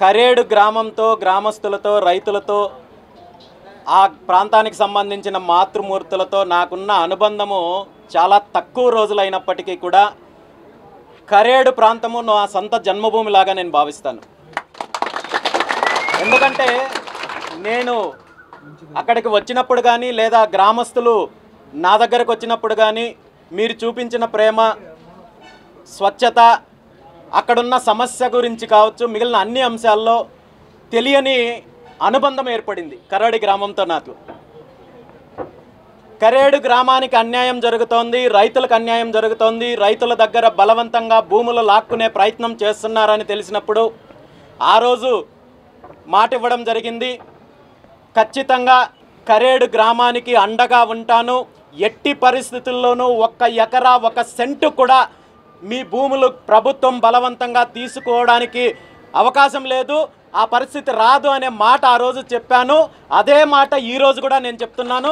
కరేడు గ్రామంతో, గ్రామస్తులతో, రైతులతో, ఆ ప్రాంతానికి సంబంధించిన మాతృమూర్తులతో నాకున్న అనుబంధము చాలా తక్కువ రోజులైనప్పటికీ కూడా కరేడు ప్రాంతము నా సొంత జన్మభూమిలాగా నేను భావిస్తాను. ఎందుకంటే నేను అక్కడికి వచ్చినప్పుడు కానీ లేదా గ్రామస్తులు నా దగ్గరకు వచ్చినప్పుడు కానీ మీరు చూపించిన ప్రేమ, స్వచ్ఛత, అక్కడున్న సమస్య గురించి కావచ్చు, మిగిలిన అన్ని అంశాల్లో తెలియని అనుబంధం ఏర్పడింది కరేడు గ్రామంతో నాకు. కరేడు గ్రామానికి అన్యాయం జరుగుతోంది, రైతులకు అన్యాయం జరుగుతోంది, రైతుల దగ్గర బలవంతంగా భూములు లాక్కునే ప్రయత్నం చేస్తున్నారని తెలిసినప్పుడు ఆ రోజు మాట ఇవ్వడం జరిగింది. ఖచ్చితంగా కరేడు గ్రామానికి అండగా ఉంటాను. ఎట్టి పరిస్థితుల్లోనూ 1 ఎకరా 1 సెంటు కూడా మీ భూములు ప్రభుత్వం బలవంతంగా తీసుకోవడానికి అవకాశం లేదు, ఆ పరిస్థితి రాదు అనే మాట ఆ రోజు చెప్పాను. అదే మాట ఈరోజు కూడా నేను చెప్తున్నాను.